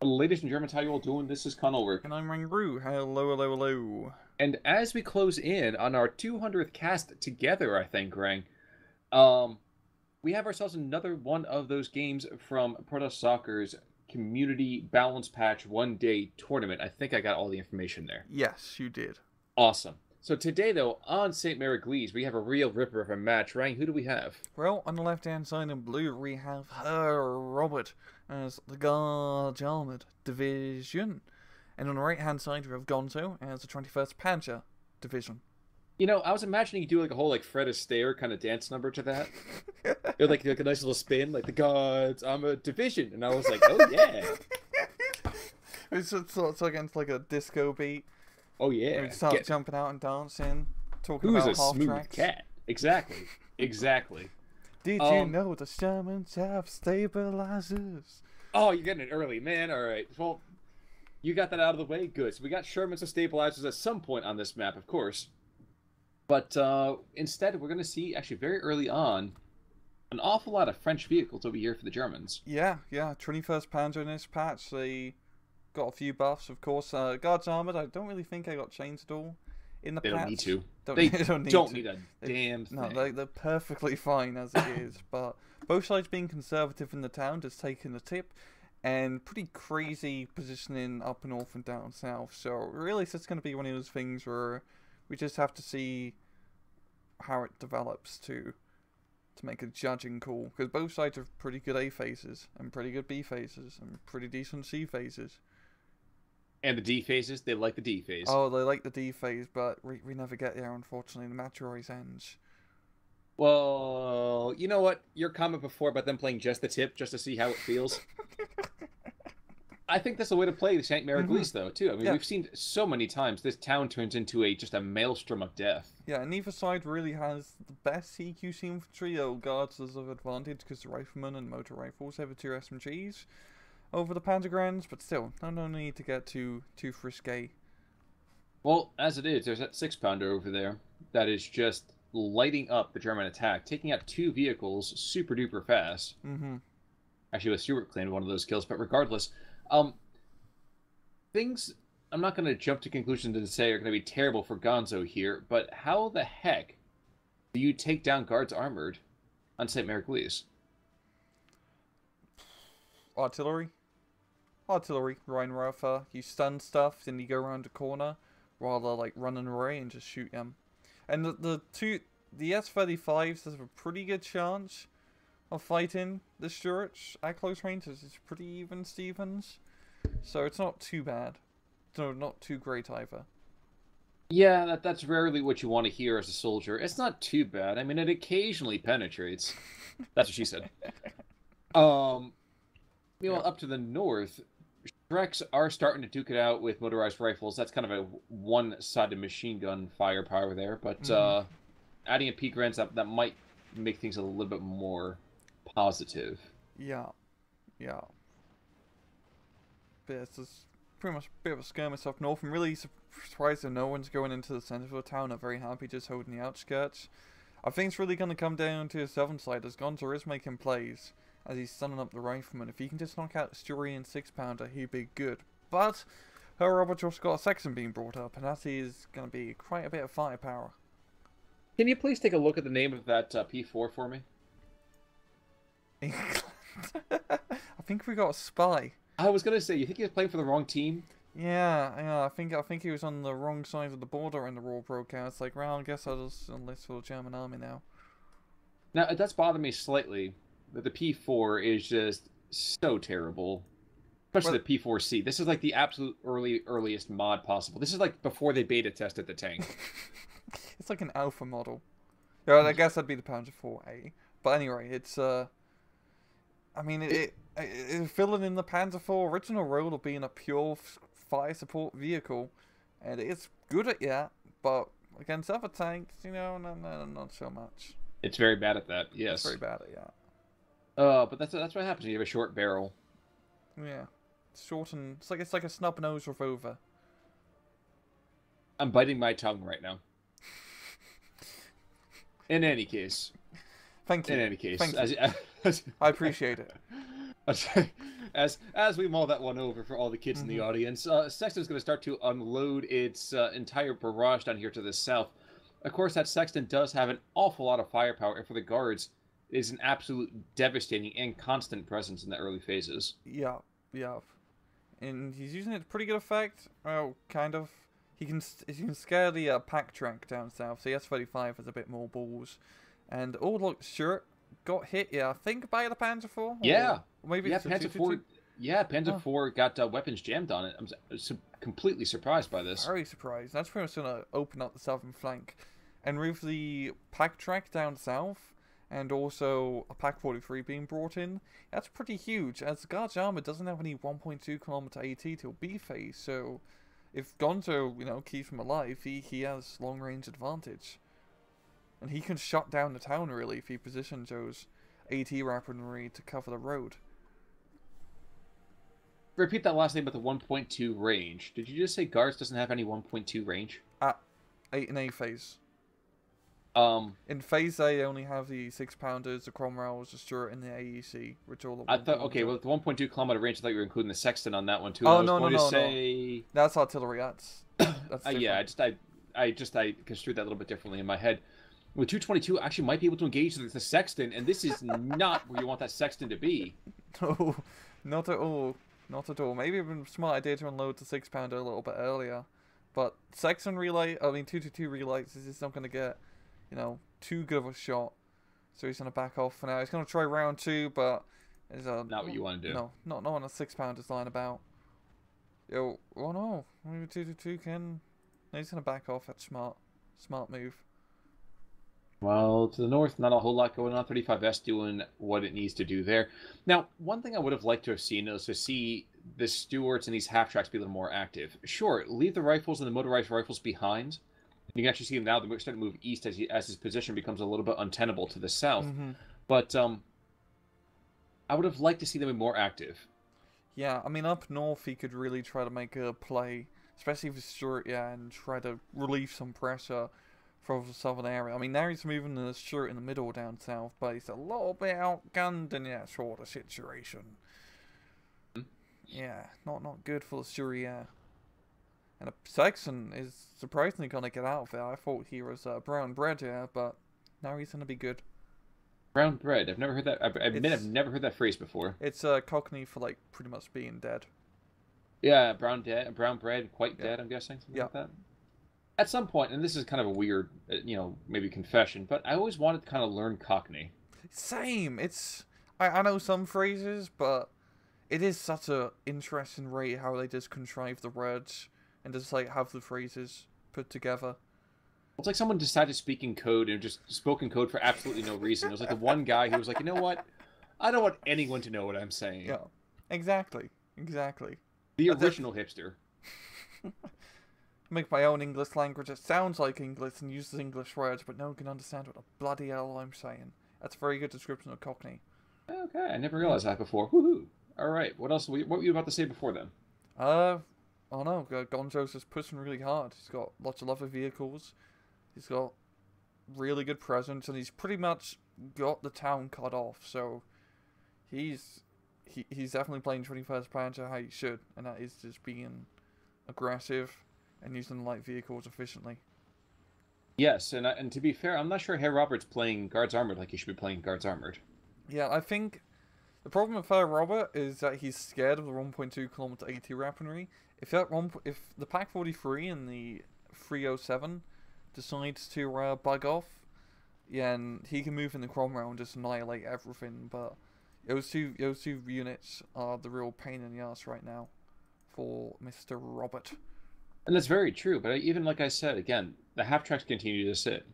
Ladies and Germans, how you all doing? This is Conover. And I'm Rangru. Hello, hello, hello. And as we close in on our 200th cast together, I think, Rang, um, we have ourselves another one of those games from Proto Soccer's Community Balance Patch One Day Tournament. I think I got all the information there. Yes, you did. Awesome. So today, though, on St. Mary Glees, we have a real ripper of a match. Rang, who do we have? Well, on the left-hand side in blue, we have her, Robert, as the Guards Armored Division. And on the right-hand side, we have Gonzo as the 21st Panzer Division. You know, I was imagining you do like a whole like Fred Astaire kind of dance number to that. It would like a nice little spin, like the gods, I'm a division, and I was like, oh yeah, It's against like a disco beat. oh And yeah. we start jumping out and dancing, talking Who's about a half smooth tracks. cat? Exactly, exactly. Did you Um, know the Shermans have stabilizers? oh, you're getting it early, man. All right, well, you got that out of the way. Good. So we got Shermans and stabilizers at some point on this map, of course. But instead, we're going to see actually very early on an awful lot of French vehicles over here for the Germans. Yeah, 21st Panzer in this patch. They got a few buffs, of course. Guards Armored, I don't really think I got changed at all in the They patch. don't need to. Don't, They don't need don't to. need a damn thing. No, they're perfectly fine as it is. But both sides being conservative in the town, just taking the tip. And pretty crazy positioning up north and down south. So really, it's just going to be one of those things where we just have to see how it develops to make a judging call, because both sides have pretty good A phases and pretty good B phases and pretty decent C phases. And the D phases, they like the D phase. Oh, they like the D phase, but we never get there, unfortunately. The match always ends. Well, you know what? Your comment before about them playing just the tip, just to see how it feels. I think that's the way to play the St. Mary Glees, though, too. I mean, Yeah. we've seen so many times this town turns into just a maelstrom of death. Yeah, and neither side really has the best CQC infantry. Oh, guards has an advantage because the riflemen and motor rifles have the two SMGs over the Panzergrenz, but still, no need to get too risque. Well, as it is, there's that 6-pounder over there that is just lighting up the German attack, taking out two vehicles super duper fast. Mm-hmm. Actually, with Stewart claimed one of those kills, but regardless, things I'm not going to jump to conclusions and say are going to be terrible for Gonzo here, but how the heck do you take down Guards Armored on St. Mary Glees? Artillery, Rheinwerfer. You stun stuff, then you go around the corner, rather like running away and just shoot them. And the S-35s have a pretty good chance of fighting the Stuarts at close range. It's pretty even Stevens, so it's not too bad. No, not too great either. Yeah, that's rarely what you want to hear as a soldier. It's not too bad. I mean, it occasionally penetrates. That's what she said. Meanwhile, up to the north, Shreks are starting to duke it out with motorized rifles. That's kind of a one-sided machine gun firepower there, but adding a P-Grants that might make things a little bit more positive. Yeah. But it's just pretty much a bit of a skirmish up north. I'm really surprised that no one's going into the centre of the town. I'm very happy just holding the outskirts. I think it's really going to come down to the southern side, as Gonzo is making plays as he's stunning up the rifleman. If he can just knock out the Sturian 6-pounder, he'd be good. But her Robert just got a section being brought up, and that is going to be quite a bit of firepower. Can you please take a look at the name of that P4 for me? England. I think we got a spy. I was gonna say, you think he was playing for the wrong team? Yeah. I think he was on the wrong side of the border when the war broke out. It's like, well, I guess I'll just enlist for the German army now. Now, it does bother me slightly that the P4 is just so terrible. Especially the P4C. This is like the absolute earliest mod possible. This is like before they beta tested the tank. It's like an alpha model. Yeah, I guess that'd be the Panzer 4A. But anyway, it's I mean, it filling in the Panzer 4 original role of being a pure fire support vehicle, and it's good at that, but against other tanks, no, not so much. It's very bad at that, yes. It's very bad at that. But that's what happens when you have a short barrel. Yeah. Short and it's like a snub nose revolver. I'm biting my tongue right now. In any case. Thank you. In any case. Thank you. I appreciate it. As we mull that one over for all the kids in the audience, Sexton's going to start to unload its entire barrage down here to the south. Of course, that Sexton does have an awful lot of firepower, and for the guards, it is an absolute devastating and constant presence in the early phases. Yeah, yeah. And he's using it to pretty good effect. Well, kind of. He can scare the pack track down south, so the S-35 has a bit more balls. And, oh look, sure, got hit, yeah, I think by the Panzer IV? Yeah. Or maybe yeah, it's Panzer IV. Yeah, Panzer IV got weapons jammed on it. I'm completely surprised by this. Very surprised. That's pretty much going to open up the southern flank. And with the pack track down south, and also a Pack 43 being brought in, that's pretty huge, as the Guard's armor doesn't have any 1.2 kilometer AT till B phase, so if Gonzo, keeps him alive, he has long range advantage. And he can shut down the town, really, if he positions those AT weaponry to cover the road. Repeat that last name about the 1.2 range. Did you just say Guards doesn't have any 1.2 range? At 8 and A phase. In phase A, only have the 6-pounders, the Cromwells, the Stuart, and the AEC, which all. I thought, okay, well, the 1.2 kilometer range, I thought you were including the Sexton on that one too. Oh, no. That's artillery. That's yeah, I construed that a little bit differently in my head. With 222, actually might be able to engage the Sexton, and this is not where you want that Sexton to be. No, not at all. Not at all. Maybe it would be a smart idea to unload the 6-pounder a little bit earlier. But Sexton relay, 222 relays, is just not going to get, too good of a shot. So he's going to back off for now. He's going to try round 2, but there's not what you want to do. No, not on a 6-pounder's lying about. Oh no, maybe 222 can. No, he's going to back off. That's smart move. Well, to the north, not a whole lot going on. 35S doing what it needs to do there. Now, one thing I would have liked to have seen is to see the Stuarts and these half-tracks be a little more active. Sure, leave the rifles and the motorized rifles behind. You can actually see them now. They're starting to move east as his position becomes a little bit untenable to the south. But I would have liked to see them be more active. Yeah, I mean, up north, he could really try to make a play, especially with Stuart, and try to relieve some pressure from the southern area. I mean, now he's moving the Stuart in the middle down south, but he's a little bit outgunned in that sort of situation. Yeah, not good for the Stuart, yeah. And Saxon is surprisingly going to get out of it. I thought he was brown bread, yeah, but now he's going to be good. Brown bread? I've never heard that. I admit I've never heard that phrase before. It's Cockney for, pretty much being dead. Yeah, brown bread, quite dead, I'm guessing, something like that. At some point, and this is kind of a weird, maybe confession, but I always wanted to kind of learn Cockney. Same. I know some phrases, but it is such a interesting rate how they just contrive the words and just have the phrases put together. It's like someone decided to speak in code and just spoke in code for absolutely no reason. It was like the one guy who was like, you know what? I don't want anyone to know what I'm saying. Yeah, exactly. The original hipster. Make my own English language that sounds like English and uses English words, but no one can understand what the bloody hell I'm saying. That's a very good description of Cockney. Okay, I never realized that before. Woohoo! All right, what else? What were you about to say before then? Oh no, Gonzo's just pushing really hard. He's got lots of other vehicles. He's got really good presence, and he's pretty much got the town cut off. So he's definitely playing 21st Panzer how he should, and that is just being aggressive and using light vehicles efficiently. Yes, and to be fair, I'm not sure Herr Robert's playing Guards Armored like he should be playing Guards Armored. Yeah, I think the problem with Herr Robert is that he's scared of the 1.2 kilometer AT weaponry. If the Pack 43 and the 307 decides to bug off, yeah, and he can move in the Cromwell and just annihilate everything. But those two units are the real pain in the ass right now for Mr. Robert. And that's very true, but even like I said, again, the half-tracks continue to sit.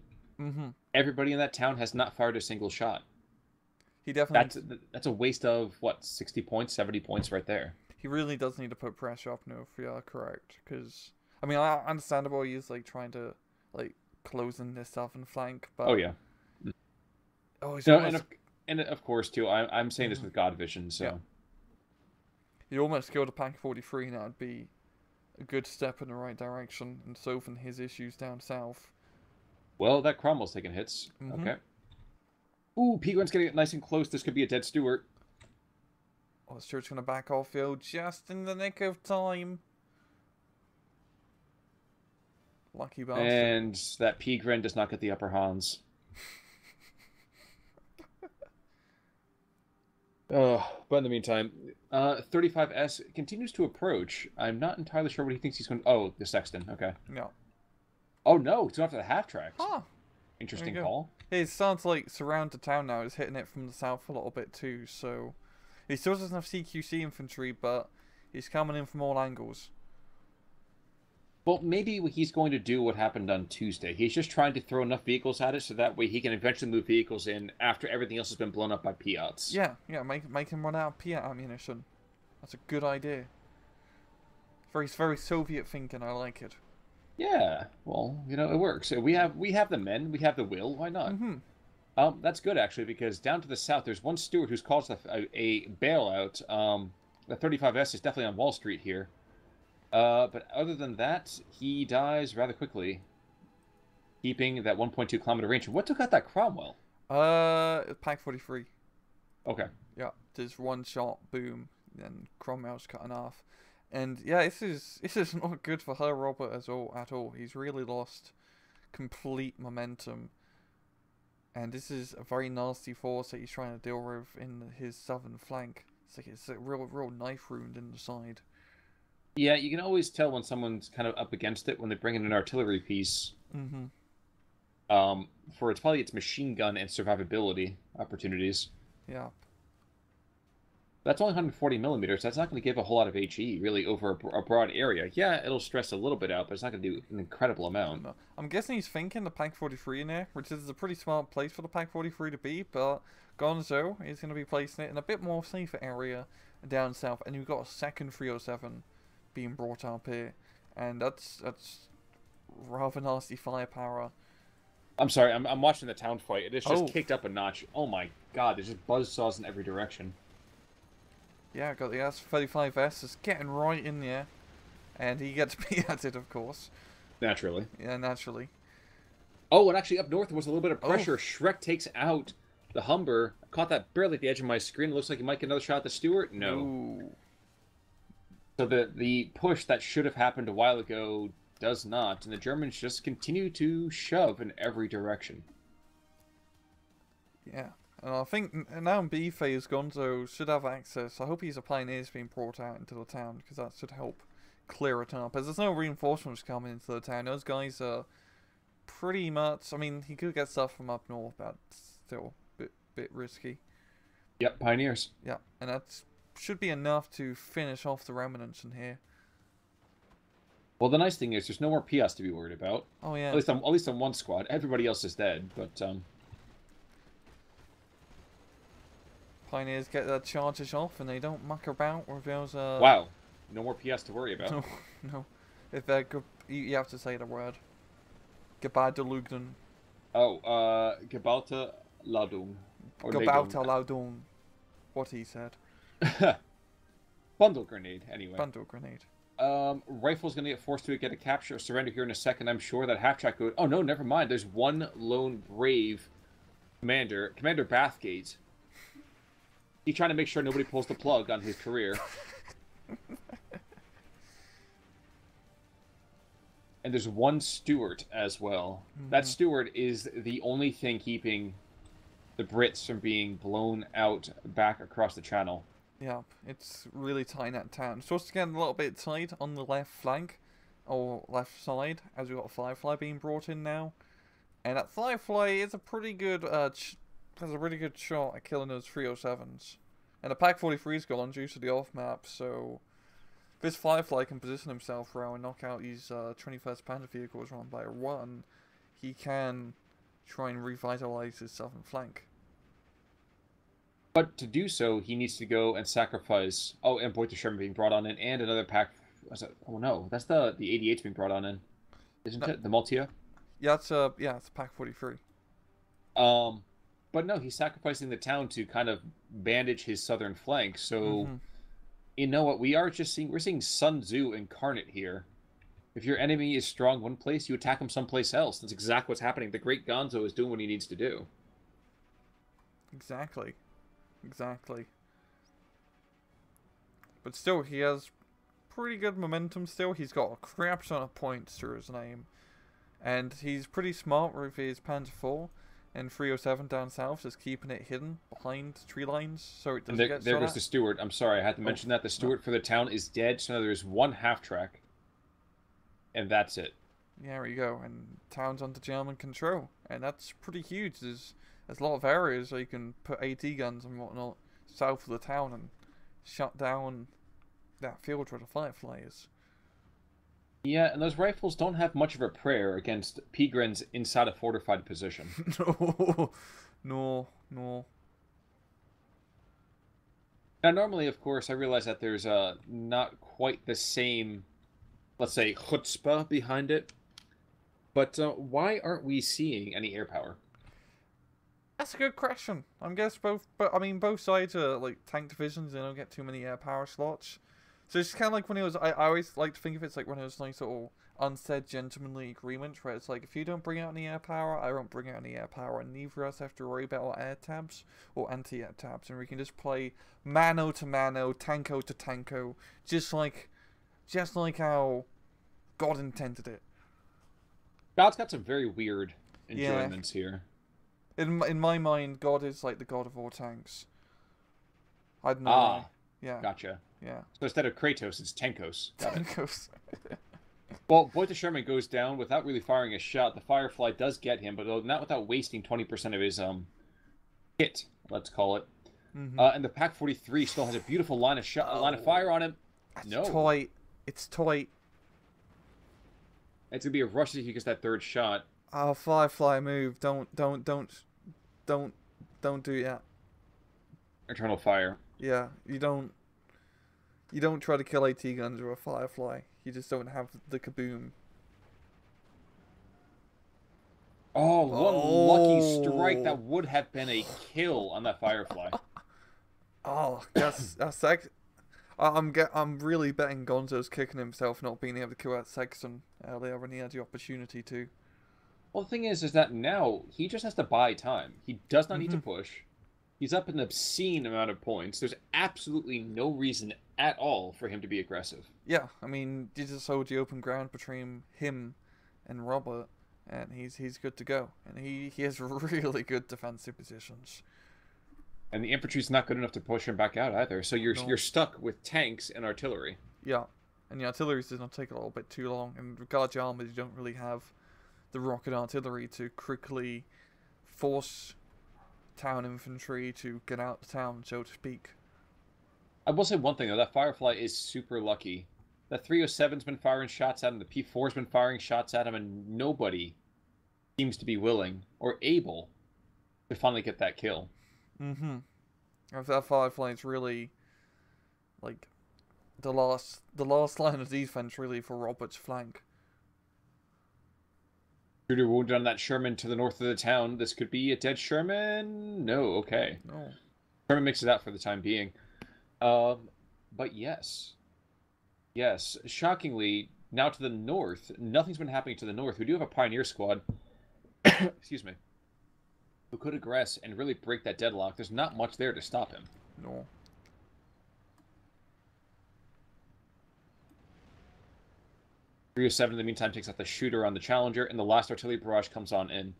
Everybody in that town has not fired a single shot. He definitely... That's a waste of, 60 points, 70 points right there. He really does need to put pressure up now, if we are correct. Because, I mean, understandable he's, trying to, close in this southern flank, but... Oh, yeah. Oh, he's and of course, too, I'm saying this with God vision, so... Yeah. He'd almost killed a Pack 43, and that would be a good step in the right direction and solving his issues down south. Well, that Cromwell's taking hits. Okay. Ooh, Peagrin's getting it nice and close. This could be a dead Stuart. Oh, Stuart's going to back off field just in the nick of time. Lucky bastard. And that Pigren does not get the upper hands. But in the meantime, 35S continues to approach. I'm not entirely sure what he thinks he's going to... Oh, the Sexton. Okay. No. Oh, no. It's going after the half tracks. Huh. Interesting call. It sounds like surround the town now is hitting it from the south a little bit too, so... He still doesn't have CQC infantry, but he's coming in from all angles. Well, maybe he's going to do what happened on Tuesday. He's just trying to throw enough vehicles at it so that way he can eventually move vehicles in after everything else has been blown up by Piats. Yeah, make him run out of Piat ammunition. That's a good idea. Very Soviet thinking, I like it. Yeah, well, you know, it works. We have the men, we have the will, why not? That's good, actually, because down to the south, there's one Stewart who's caused a bailout. The 35S is definitely on Wall Street here. But other than that, he dies rather quickly, keeping that 1.2 kilometer range. What took out that Cromwell? Pack 43. Okay. Yeah, just one shot, boom, then Cromwell's cutting off. And yeah, this is not good for her Robert at all. He's really lost complete momentum. And this is a very nasty force that he's trying to deal with in his southern flank. It's a real knife wound in the side. Yeah, you can always tell when someone's kind of up against it when they bring in an artillery piece. For it's probably its machine gun and survivability opportunities. Yeah. That's only 140 millimeters. That's not going to give a whole lot of HE, really, over a broad area. Yeah, it'll stress a little bit out, but it's not going to do an incredible amount. No. I'm guessing he's thinking the Pack 43 in there, which is a pretty smart place for the Pack 43 to be, but Gonzo is going to be placing it in a bit more safer area down south, and you've got a second 307 being brought up here, and that's rather nasty firepower. I'm sorry, I'm watching the town fight. It is just kicked up a notch. Oh my god, there's just buzzsaws in every direction. Yeah, got the S-35S is getting right in there, and he gets Piated, of course. Naturally. Yeah, naturally. Oh, and actually up north there was a little bit of pressure. Shrek takes out the Humber. I caught that barely at the edge of my screen. Looks like he might get another shot at the Stewart. No. Ooh. So the push that should have happened a while ago does not, and the Germans just continue to shove in every direction. Yeah. And I think now in B phase, Gonzo should have access. I hope his pioneers being brought out into the town, because that should help clear it up. As there's no reinforcements coming into the town, those guys are pretty much... I mean, he could get stuff from up north, but still a bit risky. Yep, pioneers. Yeah, and that should be enough to finish off the remnants in here. Well, the nice thing is there's no more PS to be worried about. Oh yeah. At least on one squad. Everybody else is dead, but Pioneers get their charges off and they don't muck about with those. Wow, no more PS to worry about. No. If they're good, you have to say the word. Gebadalugden. Oh, Gebaute Ladung. Gebaute Ladung. What he said. Bundle grenade, anyway. Bundle grenade. Rifle's gonna get forced to get a capture or surrender here in a second. I'm sure that half-track would... Oh, no, never mind. There's one lone brave commander, Commander Bathgate. He's trying to make sure nobody pulls the plug on his career. And there's one Stewart as well. That Stewart is the only thing keeping the Brits from being blown out back across the channel. Yeah, it's really tight in that town. It's supposed to get a little bit tight on the left flank, or left side, as we've got Firefly being brought in now. And that Firefly is a pretty good, has a really good shot at killing those 307s. And the Pack 43's gone due to the off-map, so if this Firefly can position himself around and knock out these 21st Panther vehicles one by one, he can try and revitalize his southern flank. But to do so, he needs to go and sacrifice... Oh, and Boy to Sherman being brought on in, and another pack... Oh no, that's the 88's being brought on in. Isn't it? The Multia? Yeah, it's Pack 43. But no, he's sacrificing the town to kind of bandage his southern flank. So, you know what? We're seeing Sun Tzu incarnate here. If your enemy is strong one place, you attack him someplace else. That's exactly what's happening. The great Gonzo is doing what he needs to do. Exactly. But still, he has pretty good momentum still. He's got a crap ton of points to his name. And he's pretty smart with his Panzer IV and 307 down south, just keeping it hidden behind tree lines so it doesn't get shot There goes at. the Stewart. I'm sorry, I had to mention that. The Stewart for the town is dead, so now there's one half-track. And that's it. Yeah, there you go. And town's under German control. And that's pretty huge. There's a lot of areas where you can put AT guns and whatnot south of the town and shut down that field where the Firefly is. Yeah, and those rifles don't have much of a prayer against Pigrins inside a fortified position. No. Now, normally, of course, I realize that there's not quite the same, let's say, chutzpah behind it. But why aren't we seeing any air power? That's a good question. I guess both sides are like tank divisions. They don't get too many air power slots. So it's kind of like when it was. I always like to think of it like when it was like sort of unsaid gentlemanly agreement, where it's like if you don't bring out any air power, I won't bring out any air power, and neither of us have to worry about our air tabs or anti-air tabs, and we can just play mano to mano, tanko to tanko, just like how God intended it. God's got some very weird enjoyments here. In my mind, God is like the god of all tanks. I don't know. Why. Yeah. Gotcha. Yeah. So instead of Kratos, it's Tankos. Tankos. Well, Boyd Sherman goes down without really firing a shot. The Firefly does get him, but not without wasting 20% of his hit, let's call it. Mm-hmm. And the Pak-43 still has a beautiful line of fire on him. It's tight. It's tight. It's gonna be a rush if he gets that third shot. Oh, Firefly, move! Don't do that. Eternal fire. Yeah, you don't try to kill AT guns with a Firefly. You just don't have the kaboom. Oh, one lucky strike that would have been a kill on that Firefly. Oh, that's I'm really betting Gonzo's kicking himself not being able to kill that Sexton earlier when he had the opportunity to. Well, the thing is that now he just has to buy time. He does not need to push. He's up an obscene amount of points. There's absolutely no reason at all for him to be aggressive. Yeah, I mean, you just hold the open ground between him and Robert, and he's good to go. And he has really good defensive positions. And the infantry's not good enough to push him back out either. So you're stuck with tanks and artillery. Yeah, and the artillery does not take a little bit too long. And regarding armors, you don't really have the rocket artillery to quickly force town infantry to get out of town, so to speak. I will say one thing though, that Firefly is super lucky. That 307's been firing shots at him, the P4's been firing shots at him, and nobody seems to be willing or able to finally get that kill. Mm-hmm. If that Firefly is really like the last line of defense really for Robert's flank. Shooter wounded on that Sherman to the north of the town. This could be a dead Sherman? No, okay. No. Sherman makes it out for the time being. But yes. Yes. Shockingly, now to the north, nothing's been happening to the north. We do have a Pioneer squad. Excuse me. Who could aggress and really break that deadlock. There's not much there to stop him. No. .307 in the meantime takes out the Shooter on the Challenger, and the last artillery barrage comes on in.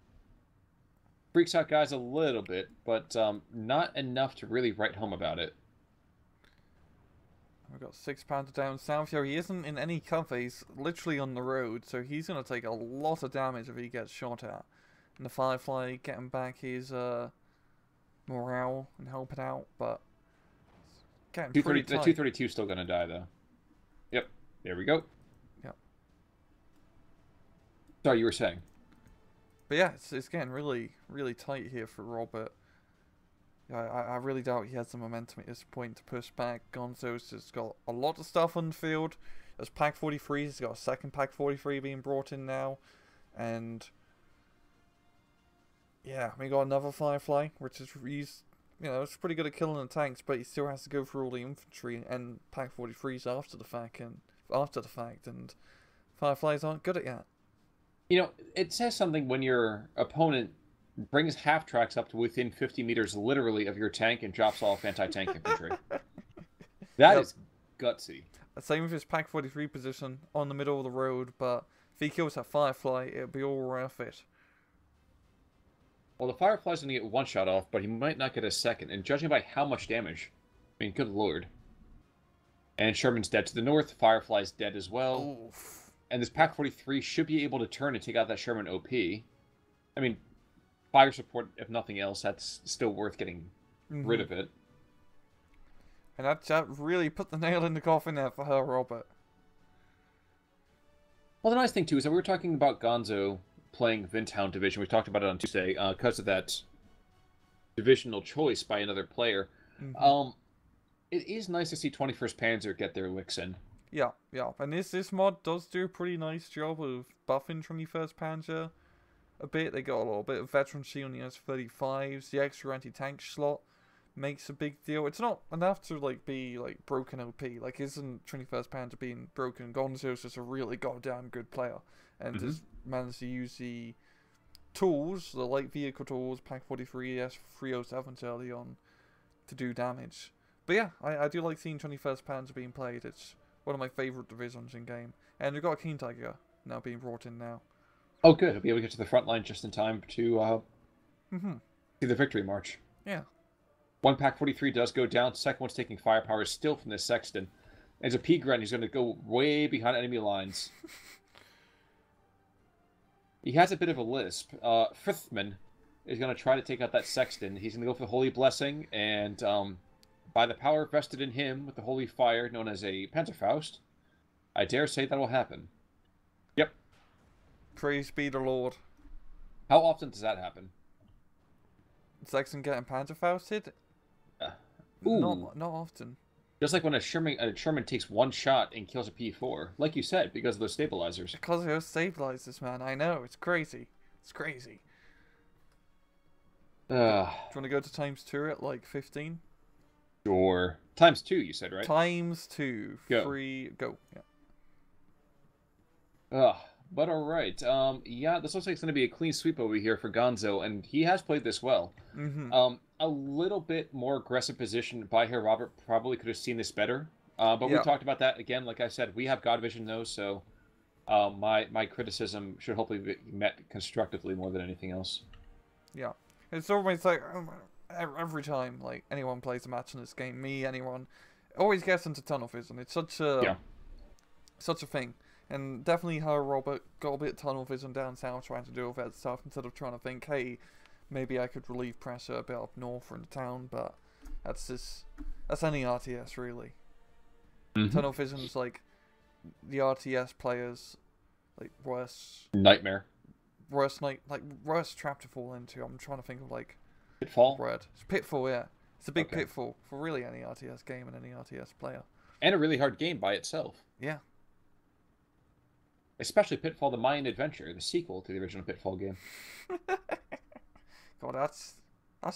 Freaks out guys a little bit, but not enough to really write home about it. We've got 6 pounder down south here. He isn't in any cover. He's literally on the road, so he's going to take a lot of damage if he gets shot at. And the Firefly getting back his morale and helping out, but getting pretty tight. The 232 is still going to die, though. Yep, there we go. Yep. Sorry, you were saying? But yeah, it's getting really, really tight here for Robert. I really doubt he has the momentum at this point to push back. Gonzo's just got a lot of stuff on the field. There's Pak-43, he's got a second Pak-43 being brought in now. And yeah, we got another Firefly, which is, it's pretty good at killing the tanks, but he still has to go through all the infantry and Pak-43s after the fact, and Fireflies aren't good at that. It says something when your opponent brings half-tracks up to within 50 meters literally of your tank and drops off anti-tank infantry. That is gutsy. Same with his Pack 43 position on the middle of the road, but if he kills that Firefly, it'll be all worth it. Well, the Firefly's going to get one shot off, but he might not get a second. And judging by how much damage, I mean, good lord. And Sherman's dead to the north. Firefly's dead as well. Oof. And this Pack 43 should be able to turn and take out that Sherman OP. I mean, fire support, if nothing else, that's still worth getting rid of it. And that really put the nail in the coffin there for her, Robert. Well, the nice thing, too, is that we were talking about Gonzo playing Vintown Division. We talked about it on Tuesday because of that divisional choice by another player. It is nice to see 21st Panzer get their licks in. Yeah. And this mod does do a pretty nice job of buffing 21st Panzer a bit. They got a little bit of veterancy on the S-35s. The extra anti-tank slot makes a big deal. It's not enough to be broken OP. Isn't 21st Panzer being broken? Gonzo's just a really goddamn good player and has managed to use the tools, the light vehicle tools, Pack 43, S307s early on to do damage. But yeah, I do like seeing 21st Panzer being played. It's one of my favourite divisions in game. And we've got a Keen Tiger now being brought in now. Oh good, he'll be able to get to the front line just in time to see the victory march. Yeah. One Pack 43 does go down. Second one's taking firepower still from this Sexton. As a P-Grunt, he's going to go way behind enemy lines. He has a bit of a lisp. Frithman is going to try to take out that Sexton. He's going to go for the Holy Blessing, and by the power vested in him with the Holy Fire, known as a Panzerfaust, I dare say that will happen. Yep. Praise be the Lord. How often does that happen? Sexton getting Panzerfausted? Ooh. Not often. Just like when a Sherman takes one shot and kills a P4. Like you said, because of those stabilizers. Because of those stabilizers, man. I know. It's crazy. It's crazy. Do you want to go to ×2 at 15? Sure. ×2, you said, right? ×2. Go. Go. Yeah. But alright. Yeah, this looks like it's going to be a clean sweep over here for Gonzo, and he has played this well. A little bit more aggressive position by here. Robert probably could have seen this better. But we talked about that again. Like I said, we have God Vision, though, so my criticism should hopefully be met constructively more than anything else. Yeah. It's always every time anyone plays a match in this game, anyone, always gets into tunnel vision. It's such a thing. And definitely how Robert got a bit of tunnel vision down south trying to do all that stuff instead of trying to think, hey, maybe I could relieve pressure a bit up north or in the town, but that's any RTS really. Tunnel vision's the RTS players worst nightmare. Worst trap to fall into. I'm trying to think of pitfall. Word. It's pitfall, yeah. It's a big pitfall for really any RTS game and any RTS player. And a really hard game by itself. Yeah. Especially Pitfall: The Mayan Adventure, the sequel to the original Pitfall game. God, that's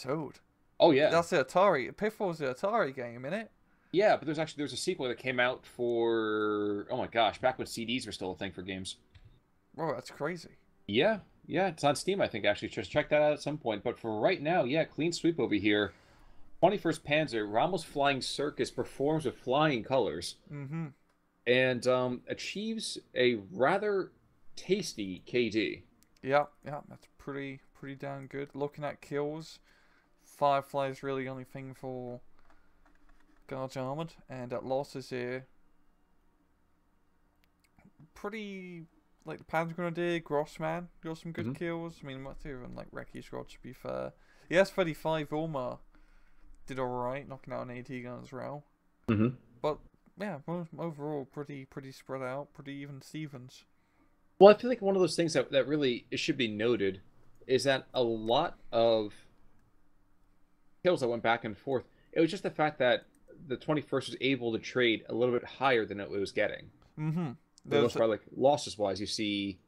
old. Oh yeah. That's the Atari. Pitfall's the Atari game, isn't it? Yeah, but there's a sequel that came out for, oh my gosh, back when CDs were still a thing for games. Whoa, that's crazy. Yeah, it's on Steam, I think, actually. Just check that out at some point. But for right now, yeah, clean sweep over here. 21st Panzer, Rommel's Flying Circus performs with flying colors. And achieves a rather tasty KD. Yeah, that's pretty damn good. Looking at kills, Firefly's really the only thing for Guards Armored, and at losses here, pretty the Panzer Grenadier, Grossman got some good kills. I mean, what's even Recce Squad, to be fair. The S-35 Ulma did alright, knocking out an AT gun as well. But yeah, overall pretty spread out, pretty even Stevens. Well, I feel like one of those things that really should be noted is that a lot of kills that went back and forth, it was just the fact that the 21st was able to trade a little bit higher than it was getting. The most part, losses-wise, you see,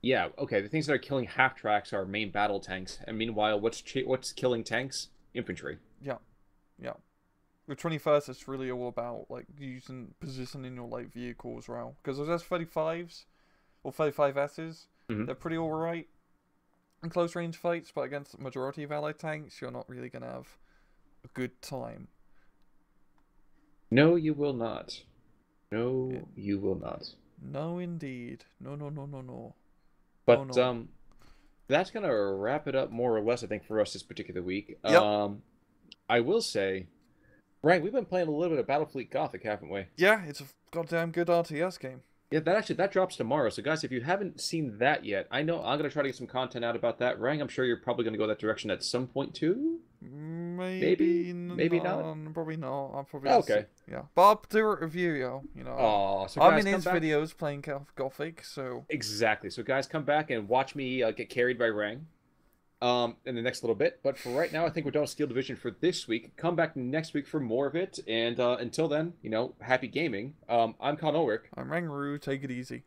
yeah, okay, the things that are killing half-tracks are main battle tanks, and meanwhile, what's killing tanks? Infantry. Yeah. With 21st, it's really all about using positioning your light vehicle as well. Because those S-35s or 35Ss, they're pretty alright in close range fights, but against the majority of allied tanks, you're not really gonna have a good time. No, you will not. Yeah. No, you will not. No, indeed. No, no, no, no, no. No, But no. that's gonna wrap it up more or less, I think, for us this particular week. Yep. I will say, Ryan, we've been playing a little bit of Battlefleet Gothic, haven't we? Yeah, it's a goddamn good RTS game. Yeah, that drops tomorrow. So guys, if you haven't seen that yet, I know I'm gonna try to get some content out about that. Ryan, I'm sure you're probably gonna go that direction at some point too. Maybe Maybe not. probably not. I'll probably just Okay. yeah. But I'll do a review, yo. Oh, so I'm guys, in come his back. videos playing Gothic, so Exactly. So guys, come back and watch me get carried by Rang. In the next little bit. But for right now, I think we're done with Steel Division for this week. Come back next week for more of it. And until then, happy gaming. I'm Con Ulrich. I'm Rangaroo. Take it easy.